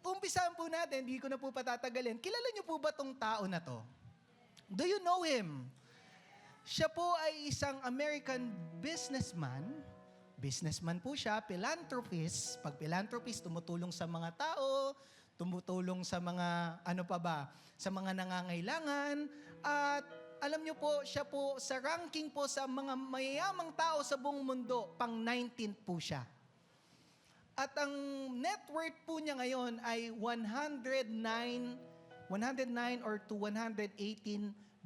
umpisahan po natin, hindi ko na po patatagalin. Kilala niyo po ba tong tao na to? Do you know him? Siya po ay isang American businessman. Businessman po siya, philanthropist. Pag philanthropist, tumutulong sa mga tao, tumutulong sa mga, ano pa ba, sa mga nangangailangan. At alam niyo po, siya po sa ranking po sa mga mayayamang tao sa buong mundo, pang 19th po siya. At ang net worth po niya ngayon ay 109 or to 118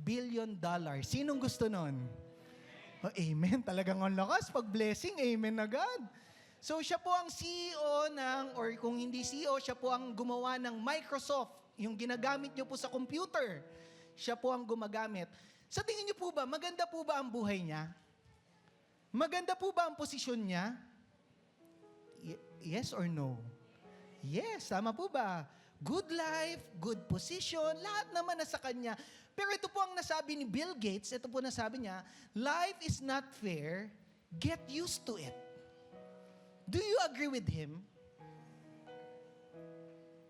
billion dollars. Sinong gusto nun? Oh, amen. Talagang ang lakas. Pag blessing, amen agad. So siya po ang CEO or kung hindi CEO, siya po ang gumawa ng Microsoft. Yung ginagamit niyo po sa computer. Siya po ang gumagamit. Sa tingin niyo po ba, maganda po ba ang buhay niya? Maganda po ba ang posisyon niya? Yes or no? Yes, tama po ba? Good life, good position, lahat naman nasa kanya. Pero ito po ang nasabi ni Bill Gates, ito po nasabi niya, life is not fair, get used to it. Do you agree with him?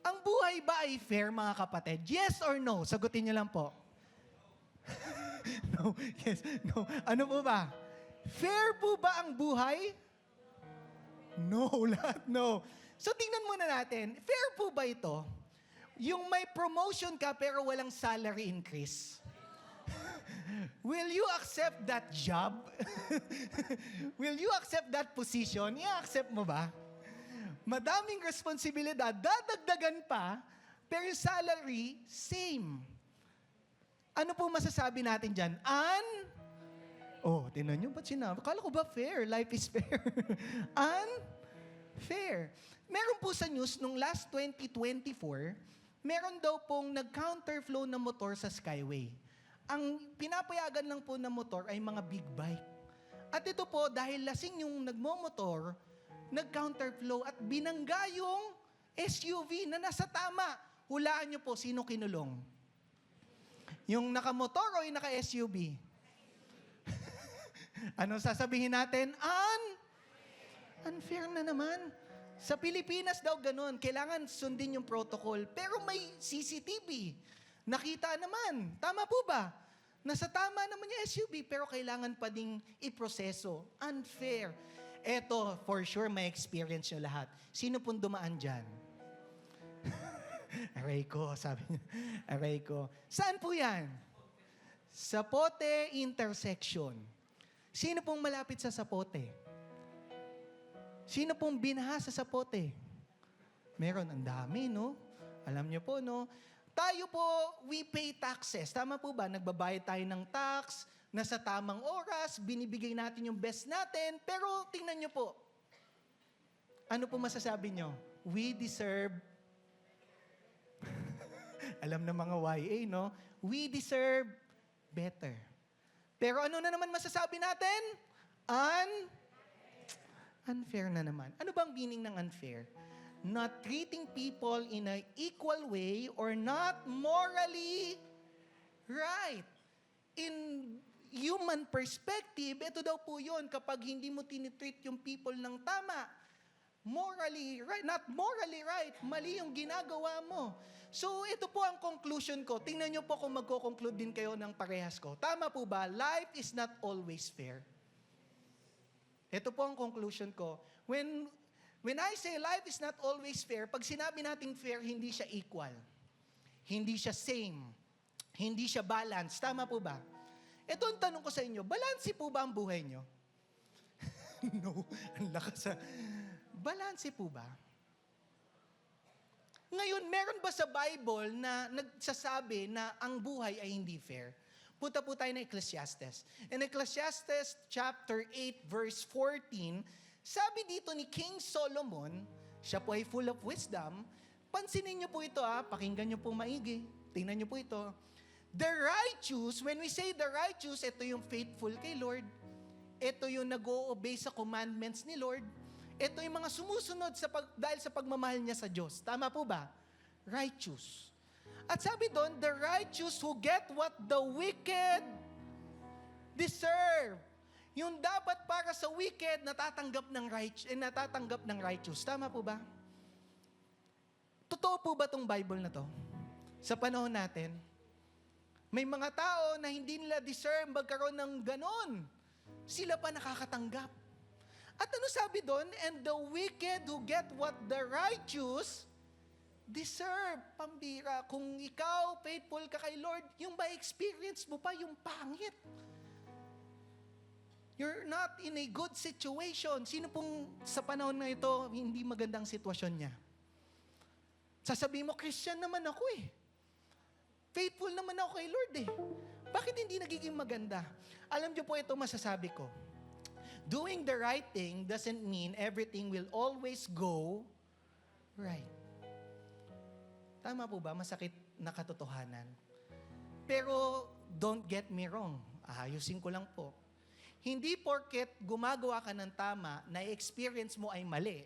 Ang buhay ba ay fair, mga kapatid? Yes or no? Sagutin niyo lang po. No, yes, no. Ano po ba? Fair po ba ang buhay? No, lahat no. So tingnan muna natin, fair po ba ito? Yung may promotion ka pero walang salary increase. Will you accept that job? Will you accept that position? I-accept mo ba? Madaming responsibilidad, dadagdagan pa, pero yung salary, same. Ano po masasabi natin dyan? Oh, tinan nyo, ba't sinabi? Akala ko ba fair? Life is fair. Unfair. Meron po sa news, nung last 2024, meron daw pong nag-counterflow na motor sa Skyway. Ang pinapayagan lang po na motor ay mga big bike. At ito po, dahil lasing yung nagmomotor, nag-counterflow at binangga yung SUV na nasa tama. Hulaan nyo po, sino kinulong? Yung nakamotor o yung naka-SUV? Ano sasabihin natin? Unfair na naman. Sa Pilipinas daw ganun, kailangan sundin yung protocol. Pero may CCTV. Nakita naman. Tama po ba? Nasa tama naman yung SUV, pero kailangan pa ding iproseso. Unfair. Eto, for sure, may experience nyo lahat. Sino pong dumaan dyan? Aray ko, sabi niya. Aray ko. Saan po yan? Zapote Intersection. Sino pong malapit sa Zapote? Sino pong binaha sa Zapote? Meron, ang dami, no? Alam niyo po, no? Tayo po, we pay taxes. Tama po ba? Nagbabayad tayo ng tax, nasa tamang oras, binibigay natin yung best natin, pero tingnan niyo po. Ano po masasabi niyo? We deserve, alam na mga YA, no? We deserve better. Pero ano na naman masasabi natin? Unfair na naman. Ano bang meaning ng unfair? Not treating people in an equal way or not morally right. In human perspective, ito daw po yun, kapag hindi mo tinitreat yung people ng tama, morally right, not morally right, mali yung ginagawa mo. So, ito po ang conclusion ko. Tingnan nyo po kung magko-conclude din kayo ng parehas ko. Tama po ba? Life is not always fair. Ito po ang conclusion ko. When I say life is not always fair, pag sinabi nating fair, hindi siya equal. Hindi siya same. Hindi siya balance. Tama po ba? Ito ang tanong ko sa inyo, balanse po ba ang buhay nyo? No, ang lakas sa... Balanse po ba? Ngayon, meron ba sa Bible na nagsasabi na ang buhay ay hindi fair? Punta po tayo na Ecclesiastes. In Ecclesiastes chapter 8 verse 14, sabi dito ni King Solomon, siya po ay full of wisdom. Pansinin niyo po ito pakinggan niyo po maigi. Tingnan niyo po ito. The righteous, when we say the righteous, ito yung faithful kay Lord. Ito yung nag-o-obey sa commandments ni Lord. Ito yung mga sumusunod dahil sa pagmamahal niya sa Diyos. Tama po ba? Righteous. At sabi doon, the righteous who get what the wicked deserve. Yung dapat para sa wicked, natatanggap ng righteous. Tama po ba? Totoo po ba tong Bible na to? Sa panahon natin, may mga tao na hindi nila deserve magkaroon ng ganon. Sila pa nakakatanggap. At ano sabi doon? And the wicked who get what the righteous deserve. Pambira. Kung ikaw, faithful ka kay Lord, yung by experience mo pa, yung pangit. You're not in a good situation. Sino pong sa panahon na ito, hindi magandang sitwasyon niya? Sasabihin mo, Christian naman ako eh. Faithful naman ako kay Lord eh. Bakit hindi nagiging maganda? Alam niyo po ito masasabi ko. Doing the right thing doesn't mean everything will always go right. Tama po ba? Masakit na katotohanan. Pero don't get me wrong. Ayusin ko lang po. Hindi porket gumagawa ka ng tama na experience mo ay mali,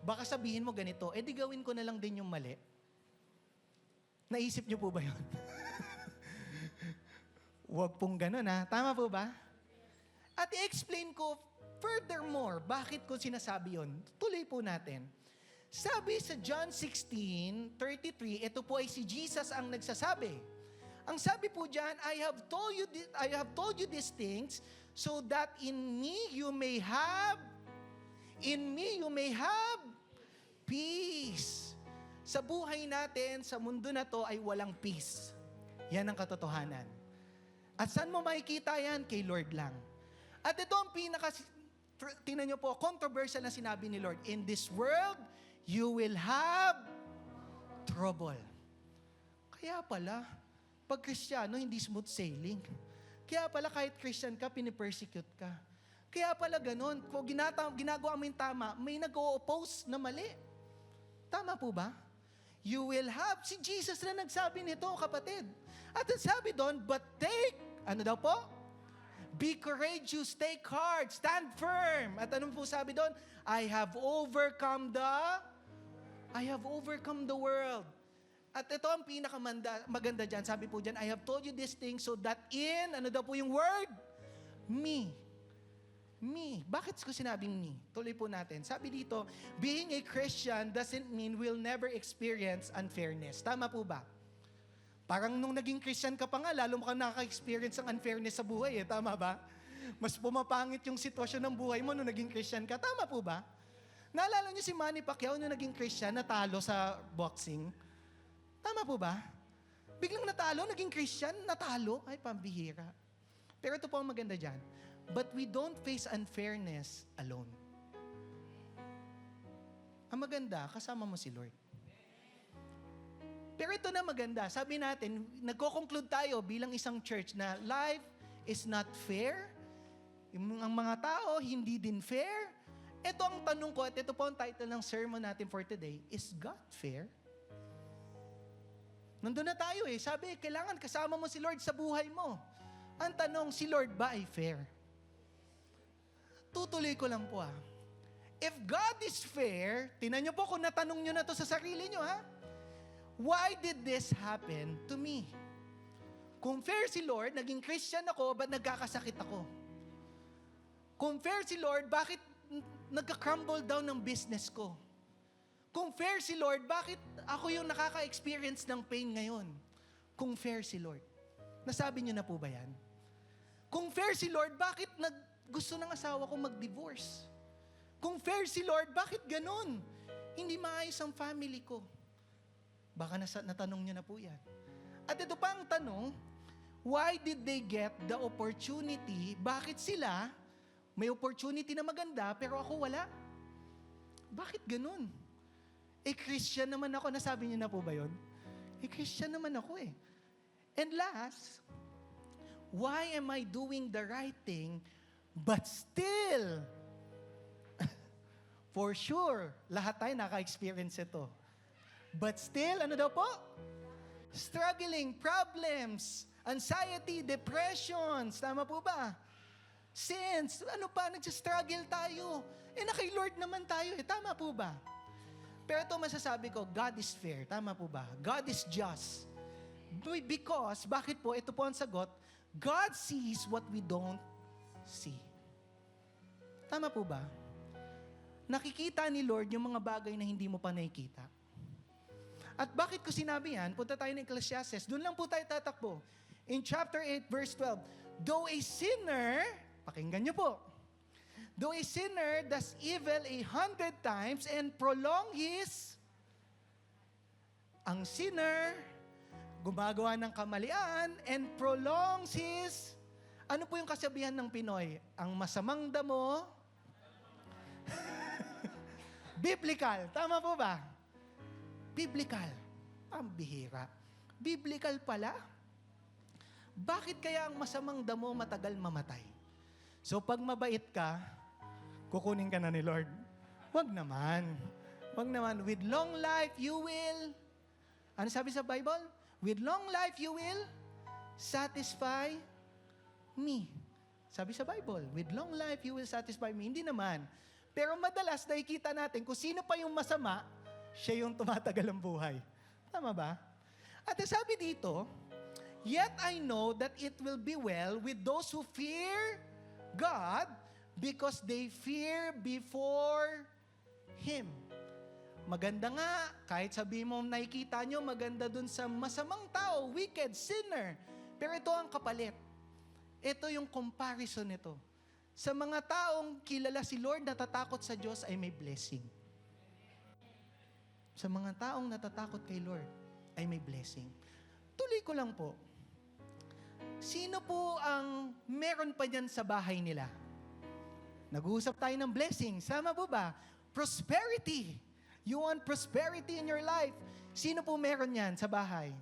baka sabihin mo ganito, di gawin ko na lang din yung mali. Naisip niyo po ba yun? Huwag pong ganun ha. Tama po ba? At i-explain ko furthermore, bakit ko sinasabi yun. Tuloy po natin. Sabi sa John 16:33, ito po ay si Jesus ang nagsasabi. Ang sabi po diyan, I have told you these things so that in me you may have peace. Sa buhay natin, sa mundo na to ay walang peace. Yan ang katotohanan. At saan mo makikita yan? Kay Lord lang. At ito ang tingnan nyo po, controversial na sinabi ni Lord, in this world, you will have trouble. Kaya pala, pag Kristiyano, hindi smooth sailing. Kaya pala kahit Christian ka, pinipersecute ka. Kaya pala ganun, kung ginagawa mo yung tama, may nag-o-oppose na mali. Tama po ba? You will have, si Jesus na nagsabi nito, kapatid. At ang sabi doon, but take, ano daw po? Be courageous, take heart, stand firm. At anong po sabi doon? I have overcome the world. At ito ang pinakamaganda dyan. Sabi po dyan, I have told you this thing so that in, ano daw po yung word? Me. Bakit ko sinabing me? Tuloy po natin. Sabi dito, being a Christian doesn't mean we'll never experience unfairness. Tama po ba? Parang nung naging Christian ka pa nga, lalo mo kang nakaka-experience ng unfairness sa buhay eh. Tama ba? Mas pumapangit yung sitwasyon ng buhay mo nung naging Christian ka. Tama po ba? Naalala niyo si Manny Pacquiao nung naging Christian, natalo sa boxing? Tama po ba? Biglang natalo, naging Christian, natalo. Ay, pambihira. Pero ito po ang maganda dyan. But we don't face unfairness alone. Ang maganda, kasama mo si Lord. Pero ito na maganda. Sabi natin, nagko-conclude tayo bilang isang church na life is not fair. Ang mga tao, hindi din fair. Ito ang tanong ko, at ito po ang title ng sermon natin for today, is God fair? Nandun na tayo eh. Sabi, kailangan kasama mo si Lord sa buhay mo. Ang tanong, si Lord ba ay fair? Tutuloy ko lang po If God is fair, tinan nyo po kung natanong nyo na to sa sarili nyo why did this happen to me? Kung fair si Lord, naging Christian ako, ba't nagkakasakit ako? Kung fair si Lord, bakit nagka-crumble down ng business ko? Kung fair si Lord, bakit ako yung nakaka-experience ng pain ngayon? Kung fair si Lord. Nasabi niyo na po ba yan? Kung fair si Lord, bakit gusto ng asawa ko mag-divorce? Kung fair si Lord, bakit ganun? Hindi maayos ang family ko. Baka natanong niyo na po yan. At ito pa ang tanong, why did they get the opportunity? Bakit sila may opportunity na maganda, pero ako wala? Bakit ganun? Christian naman ako. Nasabi niyo na po ba yun? Christian naman ako eh. And last, why am I doing the right thing, but still, for sure, lahat tayo naka-experience ito. But still, ano daw po? Struggling, problems, anxiety, depressions. Tama po ba? Sins. Ano pa? Nagsistruggle tayo. Kay Lord naman tayo eh. Tama po ba? Pero ito masasabi ko, God is fair. Tama po ba? God is just. Because, bakit po? Ito po ang sagot. God sees what we don't see. Tama po ba? Nakikita ni Lord yung mga bagay na hindi mo pa nakikita. At bakit ko sinabi yan? Punta tayo ng Ecclesiastes. Doon lang po tayo tatakbo. In chapter 8, verse 12, though a sinner, pakinggan niyo po, though a sinner does evil 100 times and prolong his, ang sinner, gumagawa ng kamalian and prolongs his, ano po yung kasabihan ng Pinoy? Ang masamang damo, biblical. Tama po ba? Biblical. Ang bihira. Biblical pala. Bakit kaya ang masamang damo matagal mamatay? So pag mabait ka, kukunin ka na ni Lord. Wag naman. Wag naman. With long life, you will, ano sabi sa Bible? With long life, you will satisfy me. Sabi sa Bible, with long life, you will satisfy me. Hindi naman. Pero madalas nakikita natin kung sino pa yung masama, siya yung tumatagal ang buhay. Tama ba? At sabi dito, yet I know that it will be well with those who fear God because they fear before Him. Maganda nga, kahit sabihin mo nakikita nyo, maganda dun sa masamang tao, wicked, sinner. Pero ito ang kapalit. Ito yung comparison nito. Sa mga taong kilala si Lord, natatakot sa Diyos ay may blessing. Sa mga taong natatakot kay Lord ay may blessing. Tuloy ko lang po. Sino po ang meron pa dyan sa bahay nila? Nag-uusap tayo ng blessing. Sama po ba? Prosperity. You want prosperity in your life. Sino po meron yan sa bahay?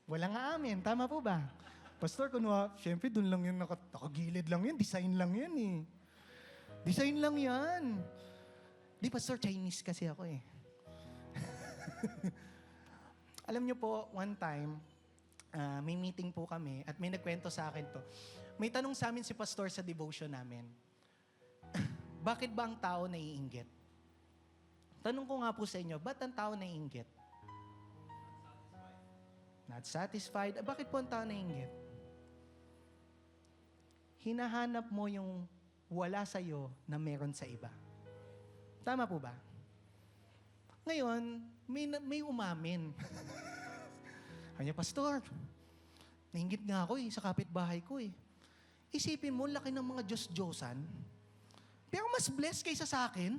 Walang amin. Tama po ba? Pastor, syempre doon lang yun, nakagilid lang yun. Design lang yan eh. Design lang yan. Di, Pastor, Chinese kasi ako eh. Alam niyo po, one time, may meeting po kami at may nagkwento sa akin to. May tanong sa amin si Pastor sa devotion namin. Bakit ba ang tao naiinggit? Tanong ko nga po sa inyo, ba't ang tao naiinggit? Not satisfied. Bakit po ang tao naiinggit? Hinahanap mo yung wala sa'yo na meron sa iba. Tama po ba? Ngayon, may umamin. Kanya, Pastor, nainggit nga ako sa kapitbahay ko eh. Isipin mo, laki ng mga Diyos-Diyosan, pero mas blessed kaysa sa akin.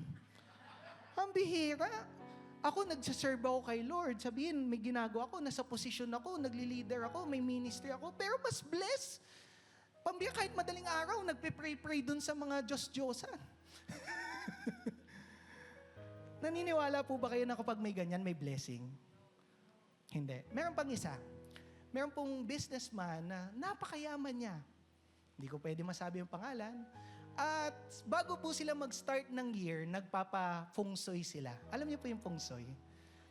Ang bihira. Ako, nagsaserve ako kay Lord. Sabihin, may ginagawa ako, nasa posisyon ako, nagli-leader ako, may ministry ako, pero mas blessed. Pambira, kahit madaling araw, nagpe-pray dun sa mga Diyos-Diyosan. Naniniwala po ba kayo na kapag may ganyan, may blessing? Hindi. Meron pang isa. Meron pong businessman na napakayaman niya. Hindi ko pwede masabi yung pangalan. At bago po sila mag-start ng year, nagpapa-feng shui sila. Alam niyo po yung feng shui?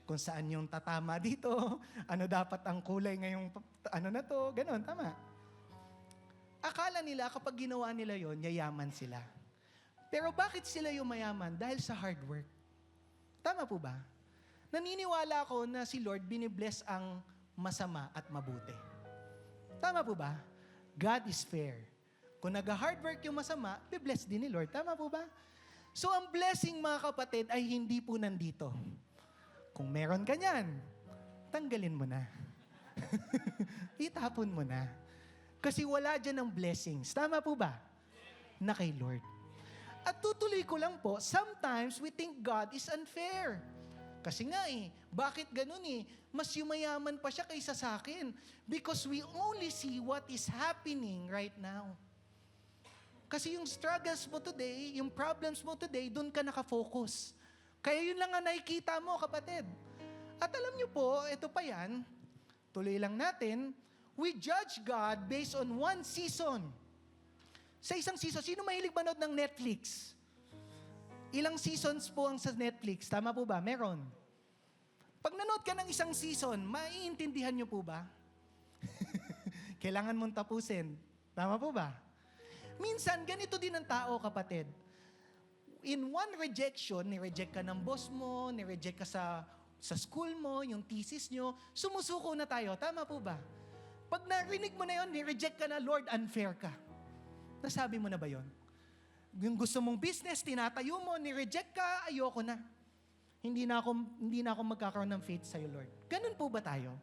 Kung saan yung tatama dito, ano dapat ang kulay ngayong, ano na to, ganon, tama. Akala nila kapag ginawa nila yon, yayaman sila. Pero bakit sila yung mayaman? Dahil sa hard work. Tama po ba? Naniniwala ako na si Lord binibless ang masama at mabuti. Tama po ba? God is fair. Kung nag-hard work yung masama, bibless din ni Lord. Tama po ba? So ang blessing mga kapatid ay hindi po nandito. Kung meron ka niyan, tanggalin mo na. Itapon mo na. Kasi wala dyan ang blessings. Tama po ba? Na kay Lord. At tutuloy ko lang po, sometimes we think God is unfair. Kasi nga bakit ganun Mas yumayaman pa siya kaysa sa akin. Because we only see what is happening right now. Kasi yung struggles mo today, yung problems mo today, doon ka nakafocus. Kaya yun lang ang nakikita mo, kapatid. At alam niyo po, ito pa yan, tuloy lang natin, we judge God based on one season. Sa isang season, sino mahilig manood ng Netflix? Ilang seasons po ang sa Netflix? Tama po ba? Meron. Pag nanood ka ng isang season, maiintindihan niyo po ba? Kailangan mong tapusin. Tama po ba? Minsan, ganito din ang tao, kapatid. In one rejection, ni-reject ka ng boss mo, ni-reject ka sa school mo, yung thesis nyo, sumusuko na tayo. Tama po ba? Pag narinig mo na yun, ni-reject ka na, Lord, unfair ka. Nasabi mo na ba yun? Yung gusto mong business, tinatayo mo, ni-reject ka, ayoko na. hindi na ako magkakaroon ng faith sa'yo, Lord. Ganun po ba tayo?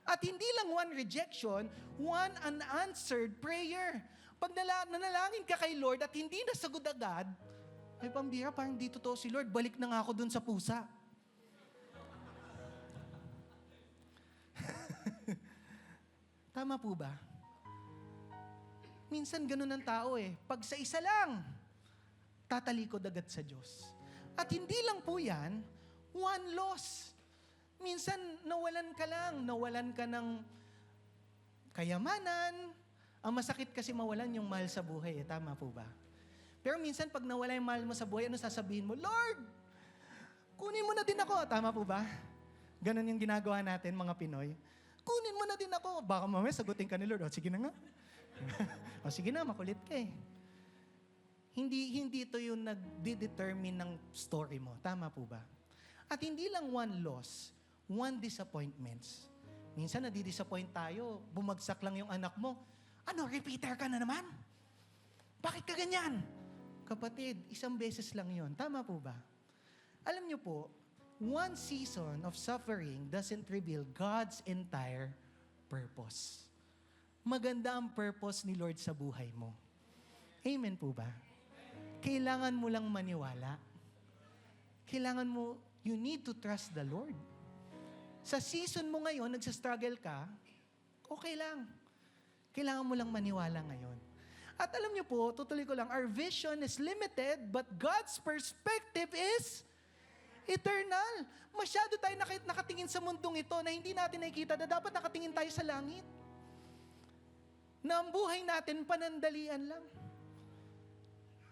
At hindi lang one rejection, one unanswered prayer. Pag nanalangin ka kay Lord at hindi nasagot agad, ay pambira, parang di totoo si Lord, balik na nga ako dun sa pusa. Tama po ba? Minsan ganun ang tao eh. Pag sa isa lang, tatalikod agad sa Diyos. At hindi lang po yan, one loss. Minsan, nawalan ka ng kayamanan. Ang masakit kasi mawalan yung mahal sa buhay. Tama po ba? Pero minsan, pag nawala yung mahal mo sa buhay, ano sasabihin mo? Lord, kunin mo na din ako. Tama po ba? Ganon yung ginagawa natin, mga Pinoy. Kunin mo na din ako. Baka mamaya sagutin ka ni Lord. O, sige na nga. O, sige na, makulit ka eh. Hindi ito yung nagde-determine ng story mo. Tama po ba? At hindi lang one loss, one disappointments. Minsan nadi-disappoint tayo, bumagsak lang yung anak mo. Ano, repeater ka na naman? Bakit ka ganyan? Kapatid, isang beses lang yon. Tama po ba? Alam niyo po, one season of suffering doesn't reveal God's entire purpose. Maganda ang purpose ni Lord sa buhay mo. Amen po ba? Kailangan mo lang maniwala. Kailangan mo, you need to trust the Lord. Sa season mo ngayon, nagsastruggle ka, okay lang. Kailangan mo lang maniwala ngayon. At alam niyo po, tutuloy ko lang, our vision is limited, but God's perspective is eternal. Masyado tayo nakatingin sa mundong ito na hindi natin nakikita na dapat nakatingin tayo sa langit. Na ang buhay natin panandalian lang.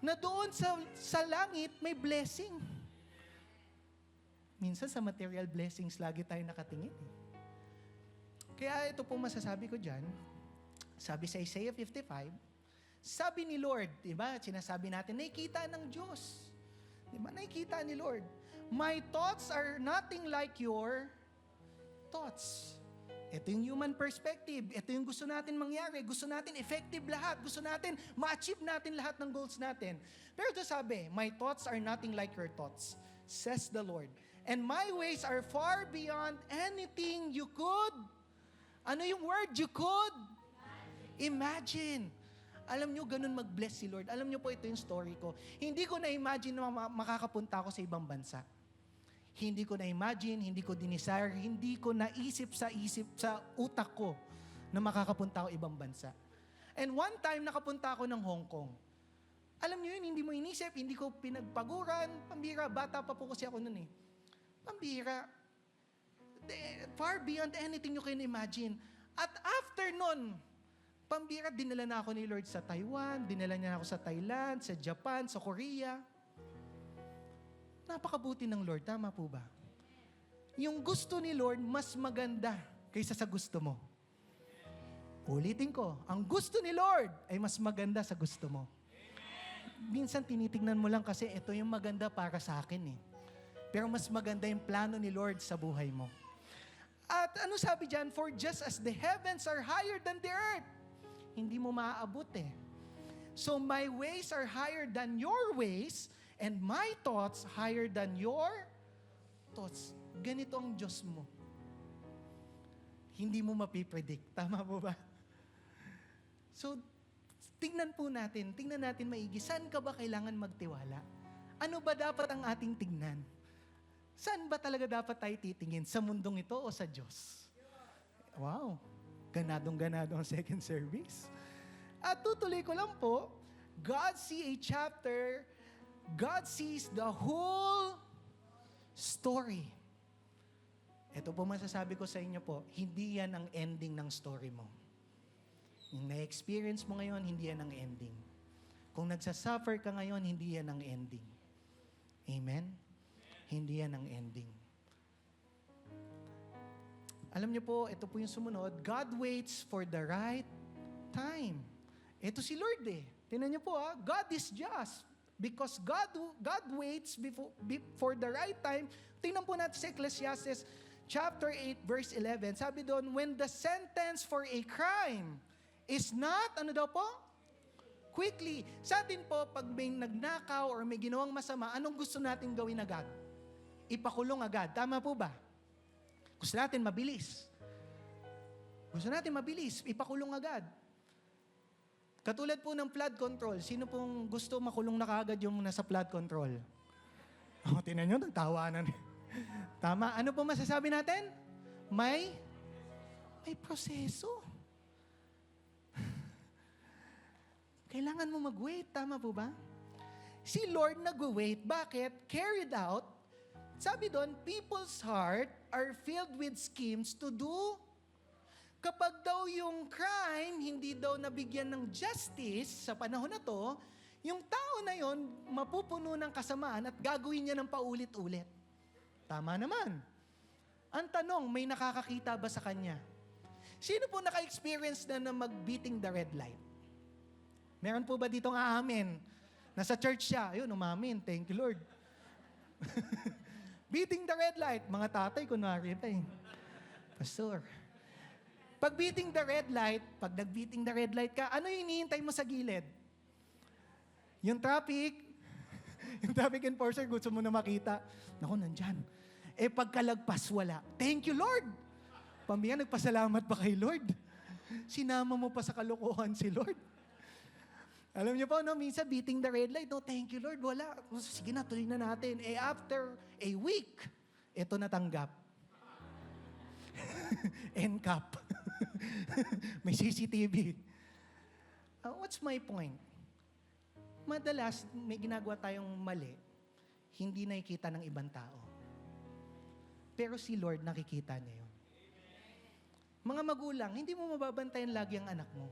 Na doon sa langit may blessing. Minsan sa material blessings lagi tayo nakatingin. Kaya ito po masasabi ko dyan. Sabi sa Isaiah 55, sabi ni Lord, diba, sinasabi natin, nakikita ng Diyos. Diba, nakikita ni Lord. My thoughts are nothing like your thoughts. Ito yung human perspective. Ito yung gusto natin mangyari. Gusto natin effective lahat. Gusto natin ma-achieve natin lahat ng goals natin. Pero ito sabi, my thoughts are nothing like your thoughts, says the Lord. And my ways are far beyond anything you could. Ano yung word? You could imagine. Alam nyo, ganun mag-bless si Lord. Alam nyo po, ito yung story ko. Hindi ko na-imagine na makakapunta ako sa ibang bansa. Hindi ko na-imagine, hindi ko dinesire, hindi ko naisip sa utak ko na makakapunta ako ibang bansa. And one time, nakapunta ako ng Hong Kong. Alam nyo yun, hindi mo inisip, hindi ko pinagpaguran, pambira, bata pa po kasi ako nun eh. Pambira. Far beyond anything you can imagine. At after nun, pambira, dinala na ako ni Lord sa Taiwan, dinala niya ako sa Thailand, sa Japan, sa Korea. Napakabuti ng Lord, tama po ba? Yung gusto ni Lord, mas maganda kaysa sa gusto mo. Ulitin ko, ang gusto ni Lord ay mas maganda sa gusto mo. Minsan tinitingnan mo lang kasi ito yung maganda para sa akin eh. Pero mas maganda yung plano ni Lord sa buhay mo. At ano sabi dyan? For just as the heavens are higher than the earth, hindi mo maaabot eh. So my ways are higher than your ways, and my thoughts higher than your thoughts. Ganito ang Diyos mo. Hindi mo mapipredict. Tama po ba? So, tingnan natin maigi. Saan ka ba kailangan magtiwala? Ano ba dapat ang ating tingnan? Saan ba talaga dapat tayo titingin? Sa mundong ito o sa Diyos? Wow! Ganadong-ganado ang second service. At tutuloy ko lang po, God sees the whole story. Ito po masasabi ko sa inyo po, hindi yan ang ending ng story mo. Yung na-experience mo ngayon, hindi yan ang ending. Kung nagsasuffer ka ngayon, hindi yan ang ending. Amen? Hindi yan ang ending. Alam niyo po, ito po yung sumunod, God waits for the right time. Ito si Lord eh. Tingnan niyo po God is just. Because God waits for the right time. Tingnan po natin sa Ecclesiastes chapter 8 verse 11. Sabi doon, when the sentence for a crime is not, ano daw po? Quickly. Sa atin po, pag may nagnakaw or may ginawang masama, anong gusto natin gawin agad? ipakulong agad. Tama po ba? Gusto natin mabilis. Ipakulong agad. Katulad po ng flood control, sino pong gusto makulong na kaagad yung nasa flood control? Tinan nyo, nagtawanan. Tama. Ano po masasabi natin? May proseso. Kailangan mo mag-wait. Tama po ba? Si Lord nag-wait. Bakit? Carried out. Sabi doon, people's heart are filled with schemes to do. Kapag daw yung crime, hindi daw nabigyan ng justice sa panahon na to, yung tao na yon mapupuno ng kasamaan at gagawin niya ng paulit-ulit. Tama naman. Ang tanong, may nakakakita ba sa kanya? Sino po naka-experience na mag-beating the red light? Meron po ba ditong aamin? Nasa church siya. Ayun, umamin. Thank you, Lord. Beating the red light. Mga tatay, kunwari pa eh. Pastor. Pag nag-beating the red light ka, ano yung hinihintay mo sa gilid? Yung traffic enforcer, gusto mo na makita. Naku, nandyan. Pagkalagpas, wala. Thank you, Lord. Pambiyan, nagpasalamat pa kay Lord. Sinama mo pa sa kalokohan si Lord. Alam niyo po, minsan beating the red light, thank you, Lord, wala. Sige na, tuloy na natin. After a week, ito natanggap. NCAP. May CCTV. What's my point? Madalas, may ginagawa tayong mali, hindi nakikita ng ibang tao. Pero si Lord, nakikita niya yun. Mga magulang, hindi mo mababantayan lagi ang anak mo.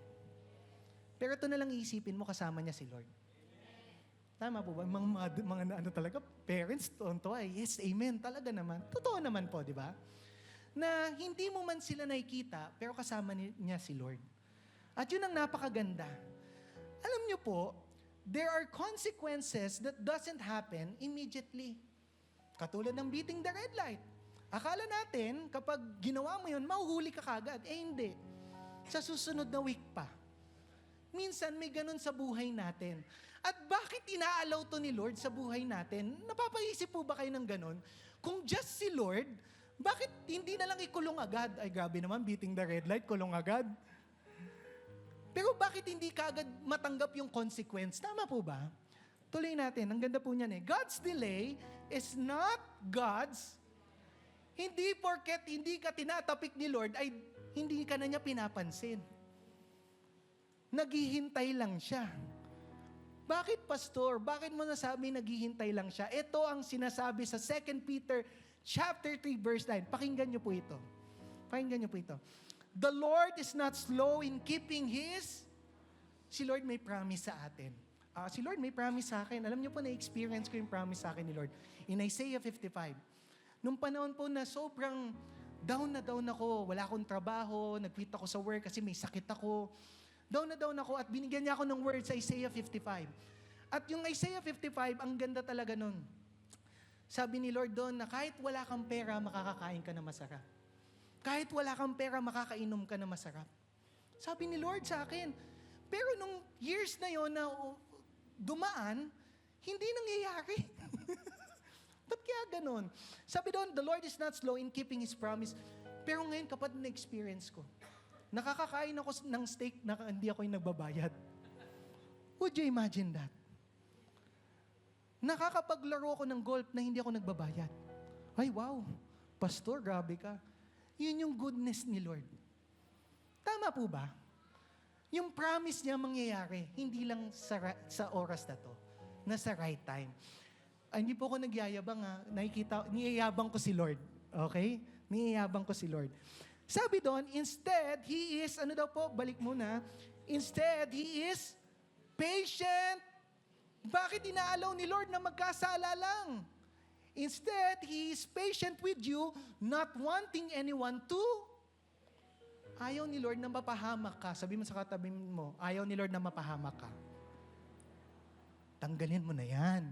Pero ito na lang iisipin mo, kasama niya si Lord. Tama po ba? Mga talaga, parents, tonto ay, yes, amen, talaga naman. Totoo naman po, di ba? Na hindi mo man sila nakikita, pero kasama niya si Lord. At yun ang napakaganda. Alam niyo po, there are consequences that doesn't happen immediately. Katulad ng beating the red light. Akala natin, kapag ginawa mo yun, mahuhuli ka kagad. Hindi. Sa susunod na week pa. Minsan may ganun sa buhay natin. At bakit inaalaw to ni Lord sa buhay natin? Napapaisip po ba kayo ng ganun? Kung just si Lord, bakit hindi na lang ikulong agad? Ay, grabe naman, beating the red light, kulong agad. Pero bakit hindi kaagad matanggap yung consequence? Tama po ba? Tuloy natin. Ang ganda po niyan eh. God's delay is not God's. Hindi porket hindi ka tinatapik ni Lord, ay hindi ka na niya pinapansin. Naghihintay lang siya. Bakit, Pastor? Bakit mo nasabi naghihintay lang siya? Ito ang sinasabi sa 2 Peter chapter 3, verse 9. Pakinggan niyo po ito. The Lord is not slow in keeping His. Si Lord may promise sa atin. Si Lord may promise sa akin. Alam niyo po, na-experience ko yung promise sa akin ni Lord. In Isaiah 55. Nung panahon po na sobrang down na down ako, wala akong trabaho, nag-quit ako sa work kasi may sakit ako. Down na down ako at binigyan niya ako ng word sa Isaiah 55. At yung Isaiah 55, ang ganda talaga nun. Sabi ni Lord doon na kahit wala kang pera, makakakain ka na masarap. Kahit wala kang pera, makakainom ka na masarap. Sabi ni Lord sa akin. Pero nung years na yon na dumaan, hindi nangyayari. Ba't kaya ganun? Sabi doon, the Lord is not slow in keeping His promise. Pero ngayon, kapag na-experience ko, nakakakain ako ng steak na hindi ako yung nagbabayad. Would you imagine that? Nakakapaglaro ako ng golf na hindi ako nagbabayad. Ay, wow. Pastor, grabe ka. Yun yung goodness ni Lord. Tama po ba? Yung promise niya mangyayari, hindi lang sa oras na to, na sa right time. Hindi po ako nagyayabang niyayabang ko si Lord. Okay? Niyayabang ko si Lord. Sabi doon, instead, He is, balik muna, instead, He is patient. Bakit inaalaw ni Lord na magkasala lang? Instead, He is patient with you, not wanting anyone to. Ayaw ni Lord na mapahamak ka. Sabi mo sa katabi mo, ayaw ni Lord na mapahamak ka. Tanggalin mo na yan.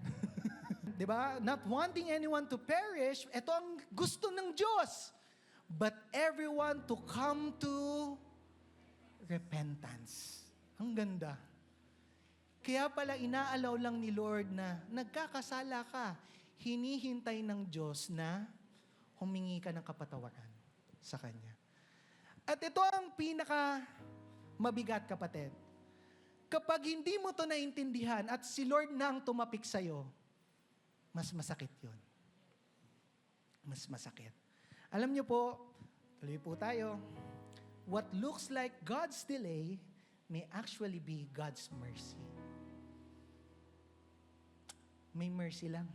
Diba? Not wanting anyone to perish, ito ang gusto ng Diyos. But everyone to come to repentance. Ang ganda. Kaya pala inaalaw lang ni Lord na nagkakasala ka. hinihintay ng Diyos na humingi ka ng kapatawaran sa Kanya. At ito ang pinaka mabigat, kapatid. Kapag hindi mo to naintindihan at si Lord na ang tumapik sa'yo, mas masakit yun. Mas masakit. Alam niyo po, tuloy po tayo, what looks like God's delay may actually be God's mercy. May mercy lang.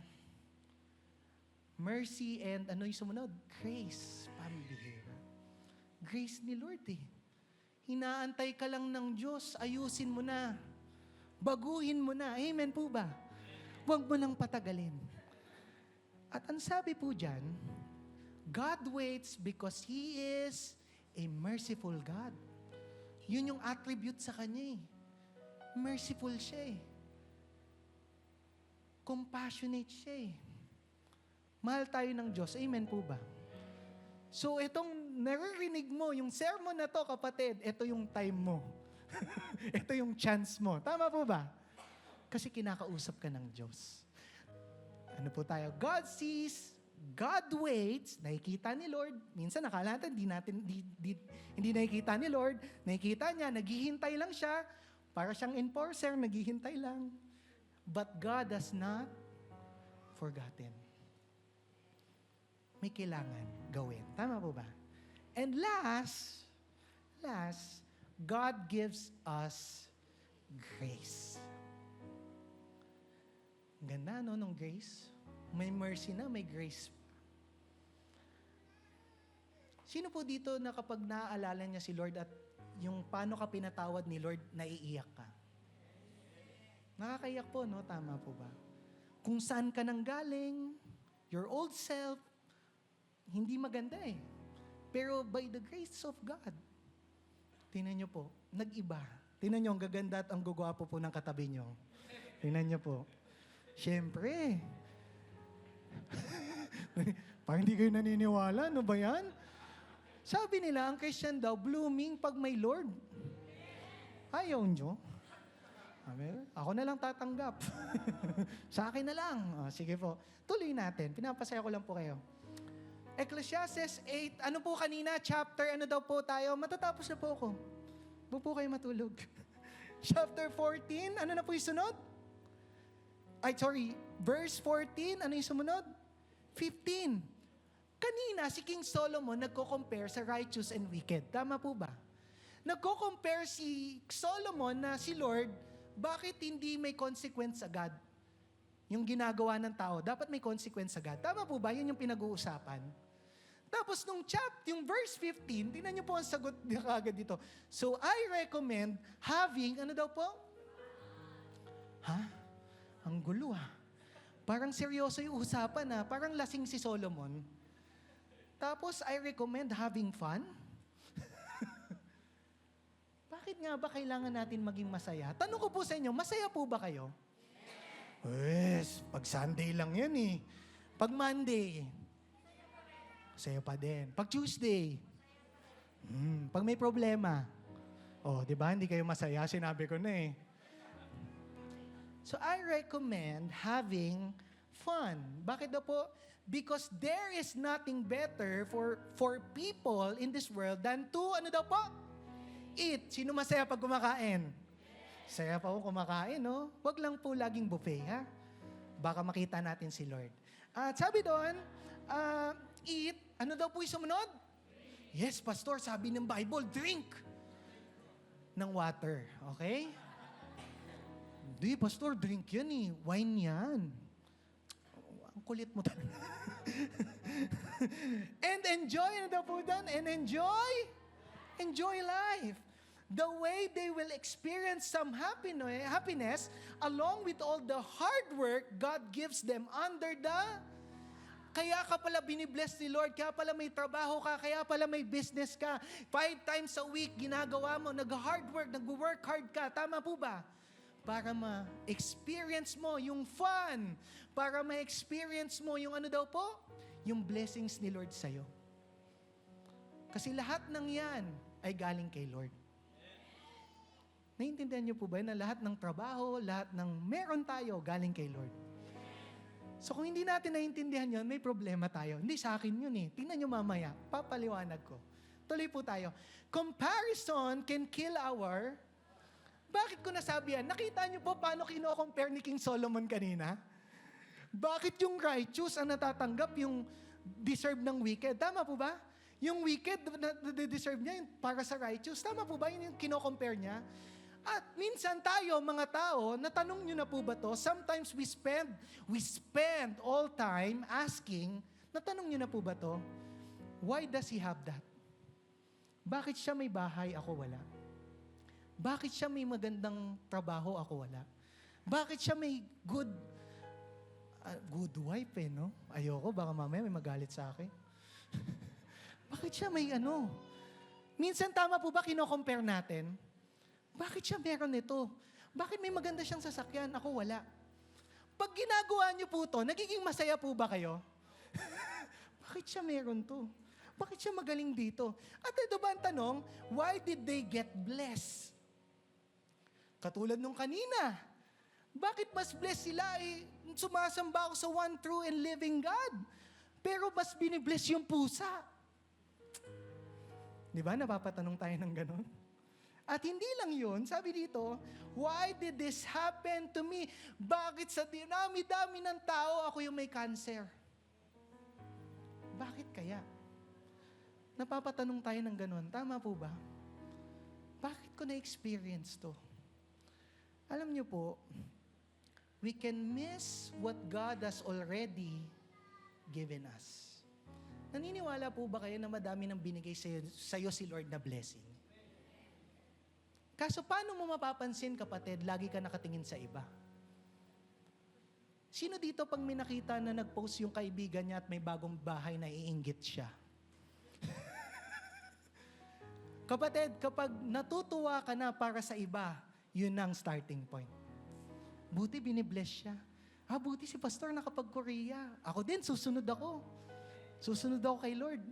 Mercy and ano yung sumunod? Grace. Pambihira. Grace ni Lord eh. Hinaantay ka lang ng Diyos, ayusin mo na. Baguhin mo na. Amen po ba? Huwag mo nang patagalin. At ang sabi po dyan, God waits because He is a merciful God. Yun yung attribute sa Kanya eh. Merciful siya eh. Compassionate siya eh. Mahal tayo ng Diyos. Amen po ba? So itong naririnig mo, yung sermon na to, kapatid, ito yung time mo. Ito yung chance mo. Tama po ba? Kasi kinakausap ka ng Diyos. Ano po tayo? God sees, God waits, nakikita ni Lord. Minsan nakala natin, hindi nakikita ni Lord. Nakikita niya, naghihintay lang siya. Para siyang enforcer, naghihintay lang. But God has not forgotten. May kailangan gawin. Tama po ba? And last, God gives us grace. Ganda, no, nung grace? May mercy na, may grace. Sino po dito na kapag naaalala niya si Lord at yung paano ka pinatawad ni Lord, naiiyak ka? Nakakaiyak po, no? Tama po ba? Kung saan ka nang galing, your old self, hindi maganda eh. Pero by the grace of God, tingnan niyo po, nag-iba. Tingnan niyo, ang gaganda at ang gugwapo po ng katabi niyo. Tingnan niyo po. Siyempre. Parang hindi kayo naniniwala. Ano ba yan? Sabi nila, ang Christian daw, blooming pag may Lord. Ayaw niyo. Ako na lang tatanggap. Sa akin na lang. Sige po. Tuloy natin. Pinapasaya ko lang po kayo. Ecclesiastes 8, ano po kanina? Chapter, ano daw po tayo? Matatapos na po ako. Huwag po kayo matulog. Chapter 14, ano na po yung sunod? Verse 14, ano yung sumunod? 15. Kanina, si King Solomon nagko-compare sa righteous and wicked. Tama po ba? Nagko-compare si Solomon na si Lord, bakit hindi may consequence agad? Yung ginagawa ng tao, dapat may consequence agad. Tama po ba? Yun yung pinag-uusapan. Tapos nung yung verse 15, tingnan niyo po ang sagot niya kagad dito. So I recommend having, ano daw po? Ang gulo Parang seryoso yung usapan Parang lasing si Solomon. Tapos I recommend having fun. Bakit nga ba kailangan natin maging masaya? Tanong ko po sa inyo, masaya po ba kayo? Yes, pag Sunday lang yan eh. Pag Monday, masaya pa din. Pag Tuesday, pag may problema, di ba, hindi kayo masaya, sinabi ko na eh. So I recommend having fun. Bakit daw po? Because there is nothing better for people in this world than to, ano daw po? Eat. Sino masaya pag kumakain? Saya pa ako kumakain, no? Huwag lang po laging buffet, ha? Baka makita natin si Lord. At sabi doon, eat. Ano daw po yung sumunod? Yes, Pastor, sabi ng Bible, drink ng water. Okay? Hindi, Pastor, drink yan eh. Wine yan. Ang kulit mo talaga. And enjoy, ano daw po doon? And enjoy life. The way they will experience some happiness along with all the hard work God gives them kaya ka pala binibless ni Lord, kaya pala may trabaho ka, kaya pala may business ka, 5 times a week ginagawa mo, nag-hard work, nag-work hard ka, tama po ba? Para ma-experience mo yung fun, para ma-experience mo yung ano daw po? Yung blessings ni Lord sa'yo. Kasi lahat ng yan ay galing kay Lord. Naiintindihan niyo po ba na lahat ng trabaho, lahat ng meron tayo, galing kay Lord? So kung hindi natin naiintindihan yon, may problema tayo. Hindi sa akin yun eh. Tingnan nyo mamaya, papaliwanag ko. Tuloy po tayo. Comparison can kill our... Bakit ko nasabi yan? Nakita nyo po paano kino-compare ni King Solomon kanina? Bakit yung righteous ang natatanggap yung deserve ng wicked? Tama po ba? Yung wicked, deserve niya yung para sa righteous. Tama po ba? Yun yung kino-compare niya. At minsan tayo, mga tao, natanong nyo na po ba to? Sometimes we spend all time asking, natanong nyo na po ba to? Why does he have that? Bakit siya may bahay, ako wala? Bakit siya may magandang trabaho, ako wala? Bakit siya may good wife no? Ayoko, baka mamaya may magalit sa akin. Bakit siya may Minsan tama po ba kino-compare natin? Bakit siya meron nito? Bakit may maganda siyang sasakyan? Ako wala. Pag ginagawa niyo po to, nagiging masaya po ba kayo? Bakit siya meron to? Bakit siya magaling dito? At ito ba ang tanong, why did they get blessed? Katulad nung kanina, bakit mas blessed sila? Sumasamba ako sa one true and living God. Pero mas binibless yung pusa. Di ba? Napapatanong tayo ng ganon. At hindi lang yun, sabi dito, why did this happen to me? Bakit sa dinami-dami ng tao, ako yung may cancer? Bakit kaya? Napapatanong tayo ng ganon. Tama po ba? Bakit ko na-experience to? Alam niyo po, we can miss what God has already given us. Naniniwala po ba kayo na madami nang binigay sa'yo si Lord na blessing? Kaso paano mo mapapansin, kapatid, lagi ka nakatingin sa iba? Sino dito pag may nakita na nag-post yung kaibigan niya at may bagong bahay na iinggit siya? Kapatid, kapag natutuwa ka na para sa iba, yun ang starting point. Buti binibless siya. Buti si pastor nakapag-Korea. Ako din, susunod ako. Susunod ako kay Lord.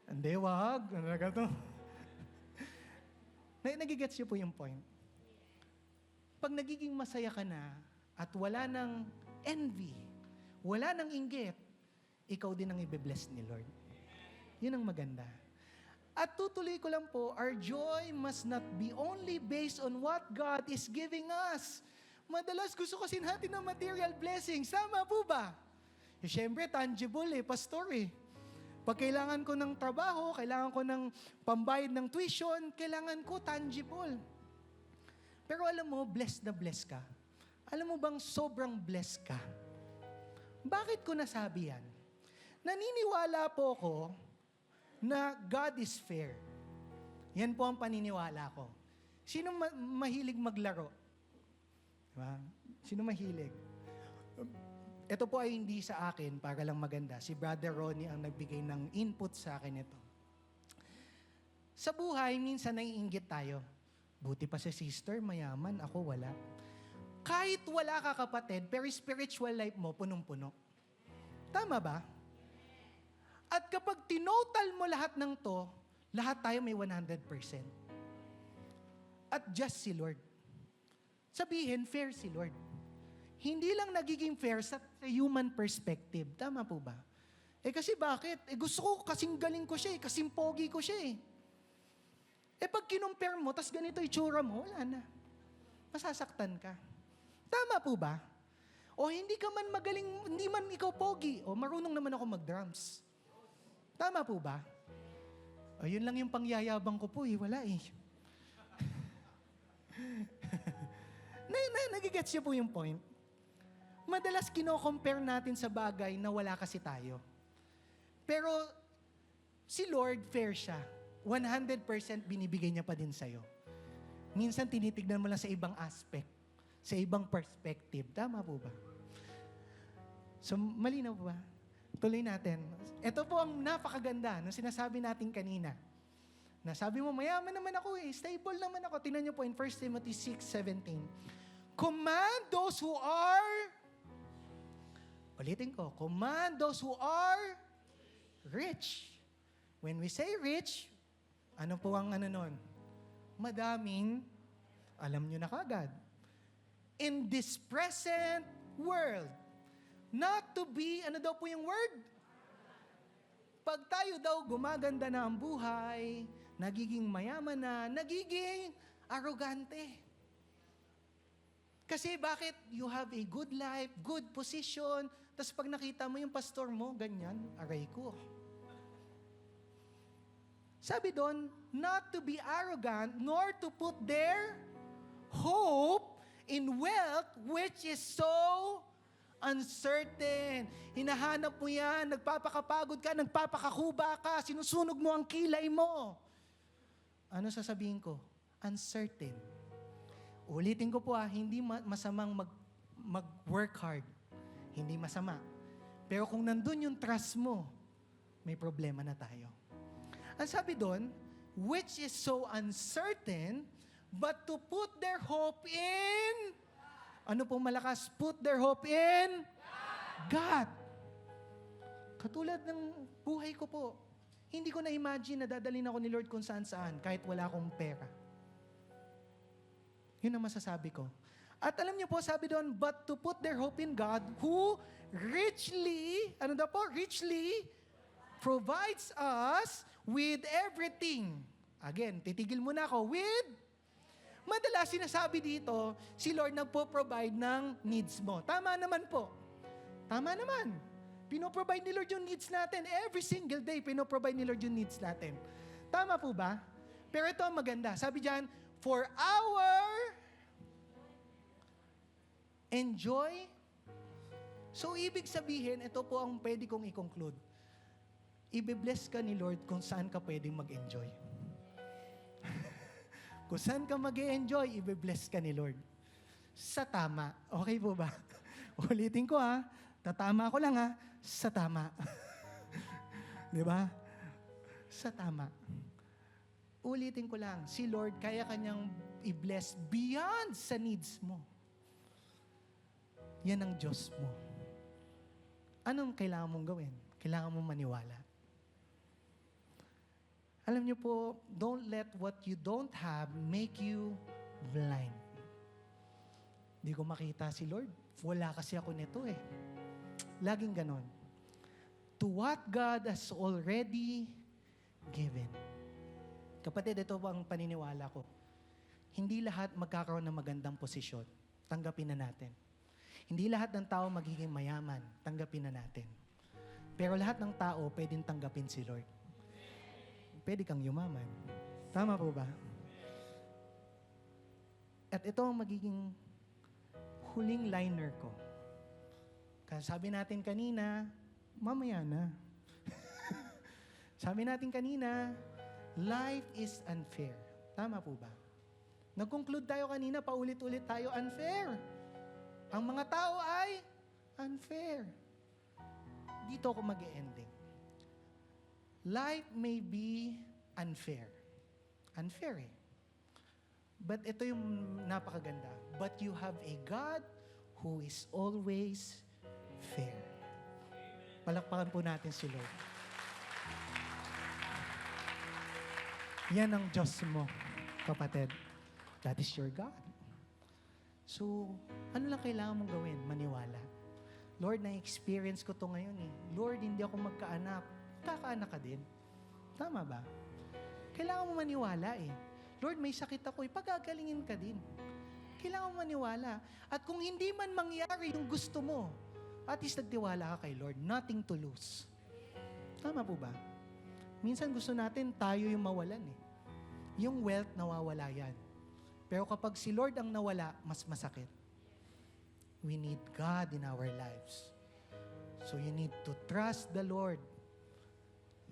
Hindi, wag. Ano na ka to? Nagigets niyo po yung point. Pag nagiging masaya ka na at wala ng envy, wala ng inggit, ikaw din ang ibe-bless ni Lord. Yun ang maganda. At tutuloy ko lang po, our joy must not be only based on what God is giving us. Madalas gusto kasi natin ng material blessings. Tama po ba? Siyempre, tangible pastor Pag kailangan ko ng trabaho, kailangan ko ng pambayad ng tuition, kailangan ko tangible. Pero alam mo, blessed na blessed ka. Alam mo bang sobrang blessed ka? Bakit ko nasabi yan? Naniniwala po ko na God is fair. Yan po ang paniniwala ko. Sino mahilig maglaro? Diba? Sino mahilig? Ito po ay hindi sa akin, para lang maganda. Si Brother Ronnie ang nagbigay ng input sa akin ito. Sa buhay, minsan naiinggit tayo. Buti pa si sister, mayaman, ako wala. Kahit wala ka kapatid, pero spiritual life mo, punong-puno. Tama ba? At kapag tinotal mo lahat ng to, lahat tayo may 100%. At just si Lord. Sabihin, fair si Lord. Hindi lang nagiging fair sa human perspective. Tama po ba? Kasi bakit? Gusto ko, kasing galing ko siya kasing pogi ko siya pag kinumpare mo, tas ganito itsura mo, wala na. Masasaktan ka. Tama po ba? O hindi ka man magaling, hindi man ikaw pogi, o marunong naman ako mag-drums. Tama po ba? O yun lang yung pangyayabang ko po wala Nagigets niyo po yung point? Madalas kino-compare natin sa bagay na wala kasi tayo. Pero si Lord, fair siya. 100% binibigay niya pa din sa'yo. Minsan tinitignan mo lang sa ibang aspect, sa ibang perspective. Tama po ba? So, malinaw ba? Tuloy natin. Ito po ang napakaganda ng sinasabi natin kanina. Nasabi mo, mayaman naman ako stable naman ako. Tingnan niyo po in 1 Timothy 6:17. Command those who are, ulitin ko, command those who are rich. When we say rich, ano po ang nun? Madaming, alam nyo na kagad. In this present world, Not to be, ano daw po yung word? Pag tayo daw gumaganda na ang buhay, nagiging mayaman na, nagiging arrogante. Kasi bakit? You have a good life, good position, tapos pag nakita mo yung pastor mo, ganyan, aray ko. Sabi doon, not to be arrogant, nor to put their hope in wealth, which is so uncertain. Hinahanap mo yan, nagpapakapagod ka, nagpapakakuba ka, sinusunog mo ang kilay mo. Ano sasabihin ko? Uncertain. Ulitin ko po hindi masamang mag-work hard. Hindi masama. Pero kung nandun yung trust mo, may problema na tayo. Ang sabi doon, which is so uncertain, but to put their hope in, ano pong malakas? Put their hope in God. Katulad ng buhay ko po, hindi ko na-imagine na dadalhin ako ni Lord kung saan-saan kahit wala akong pera. Yun ang masasabi ko. At alam niyo po, sabi doon, but to put their hope in God, who richly, ano daw po? Richly provides us with everything. Again, titigil muna ako, with madalas sinasabi dito, si Lord nagpo-provide ng needs mo. Tama naman po. Tama naman. Pino-provide ni Lord yung needs natin. Every single day, pino-provide ni Lord yung needs natin. Tama po ba? Pero ito ang maganda. Sabi diyan, for our enjoy. So, ibig sabihin, ito po ang pwede kong i-conclude. Ibe-bless ka ni Lord kung saan ka pwedeng mag-enjoy. Kung saan ka mag-enjoy, ibe-bless ka ni Lord. Sa tama. Okay po ba? Ulitin ko tatama ko lang sa tama. Di ba? Sa tama. Ulitin ko lang, si Lord kaya kanyang i-bless beyond sa needs mo. Yan ang Diyos mo. Anong kailangan mong gawin? Kailangan mong maniwala. Alam niyo po, don't let what you don't have make you blind. Hindi ko makita si Lord. Wala kasi ako nito Laging ganon. To what God has already given. Kapatid, ito ang paniniwala ko. Hindi lahat magkakaroon ng magandang posisyon. Tanggapin na natin. Hindi lahat ng tao magiging mayaman. Tanggapin na natin. Pero lahat ng tao pwedeng tanggapin si Lord. Pwede kang yumaman. Tama po ba? At ito ang magiging huling liner ko. Kasi sabi natin kanina, mamaya na. Sabi natin kanina, life is unfair. Tama po ba? Nag-conclude tayo kanina, paulit-ulit tayo, unfair. Ang mga tao ay unfair. Dito ako mag-e-ending. Life may be unfair. Unfair But ito yung napakaganda. But you have a God who is always fair. Palakpakan po natin si Lord. Yan ang Diyos mo, kapatid. That is your God. So, ano lang kailangan mong gawin? Maniwala. Lord, na-experience ko to ngayon Lord, hindi ako magkaanak. Kakaanak ka din. Tama ba? Kailangan mo maniwala Lord, may sakit ako pagagalingin ka din. Kailangan mo maniwala. At kung hindi man mangyari yung gusto mo, at least nagtiwala ka kay Lord. Nothing to lose. Tama po ba? Minsan gusto natin tayo yung mawalan Yung wealth, nawawala yan. Pero kapag si Lord ang nawala, mas masakit. We need God in our lives. So you need to trust the Lord.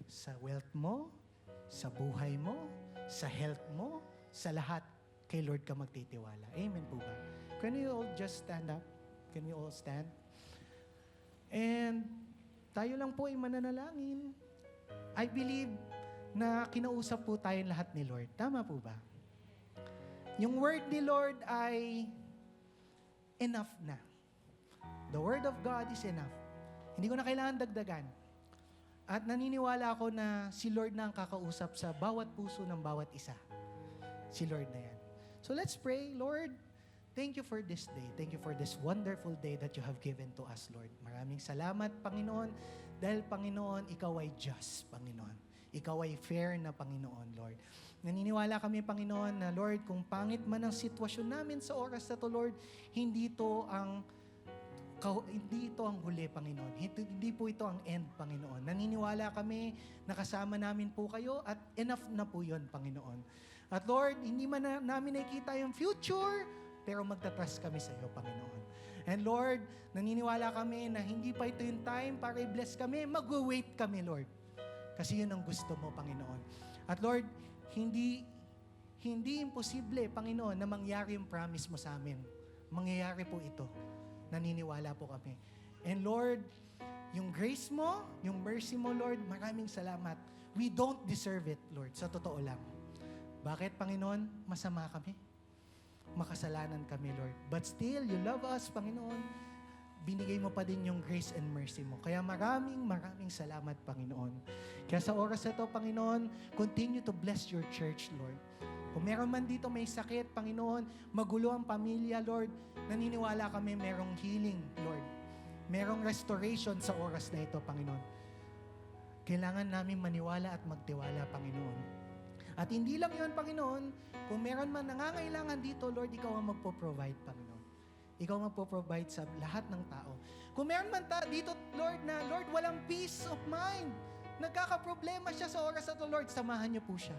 Sa wealth mo, sa buhay mo, sa health mo, sa lahat, kay Lord ka magtitiwala. Amen po ba? Can you all just stand up? Can we all stand? And tayo lang po ay mananalangin. I believe na kinausap po tayong lahat ni Lord. Tama po ba? Yung word ni Lord ay enough na. The word of God is enough. Hindi ko na kailangan dagdagan. At naniniwala ako na si Lord na ang kakausap sa bawat puso ng bawat isa. Si Lord na yan. So let's pray. Lord, Thank you for this day. Thank you for this wonderful day that you have given to us, Lord. Maraming salamat, Panginoon, dahil, Panginoon, Ikaw ay just, Panginoon. Ikaw ay fair na Panginoon, Lord. Naniniwala kami, Panginoon, na Lord, kung pangit man ang sitwasyon namin sa oras na to, Lord, hindi ito ang huli, Panginoon. Hindi po ito ang end, Panginoon. Naniniwala kami na kasama namin po kayo at enough na po yun, Panginoon. At Lord, hindi man namin nakikita yung future, pero magtatrust kami sa iyo, Panginoon. And Lord, naniniwala kami na hindi pa ito yung time para i-bless kami. Mag-wait kami, Lord. Kasi yun ang gusto mo, Panginoon. At Lord, hindi imposible, Panginoon, na mangyari yung promise mo sa amin. Mangyayari po ito. Naniniwala po kami. And Lord, yung grace mo, yung mercy mo, Lord, maraming salamat. We don't deserve it, Lord, sa totoo lang. Bakit, Panginoon? Masama kami. Makasalanan kami, Lord. But still, you love us, Panginoon. Binigay mo pa din yung grace and mercy mo. Kaya maraming salamat, Panginoon. Kaya sa oras na ito, Panginoon, continue to bless your church, Lord. Kung meron man dito may sakit, Panginoon, magulo ang pamilya, Lord, naniniwala kami merong healing, Lord. Merong restoration sa oras na ito, Panginoon. Kailangan namin maniwala at magtiwala, Panginoon. At hindi lang yun, Panginoon, kung meron man nangangailangan dito, Lord, Ikaw ang magpo-provide, Panginoon. Ikaw ang magpo-provide sa lahat ng tao. Kung meron man dito, Lord, na, Lord, walang peace of mind, nagkakaproblema siya sa oras na to, Lord, samahan niyo po siya.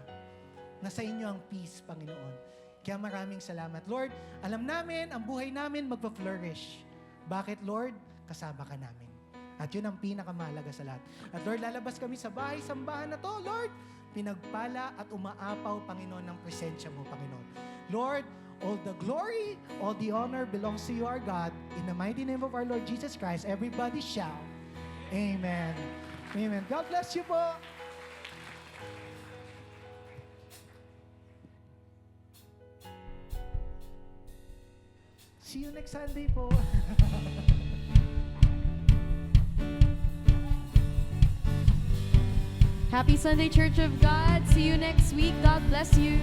Nasa inyo ang peace, Panginoon. Kaya maraming salamat. Lord, alam namin, ang buhay namin magpa-flourish. Bakit, Lord? Kasama ka namin. At yun ang pinakamahalaga sa lahat. At Lord, lalabas kami sa bahay-sambahan na to, Lord, pinagpala at umaapaw, Panginoon, ng presensya mo, Panginoon. Lord, all the glory, all the honor belongs to you, our God. In the mighty name of our Lord Jesus Christ, everybody shout, Amen. Amen. God bless you po. See you next Sunday po. Happy Sunday, Church of God. See you next week. God bless you.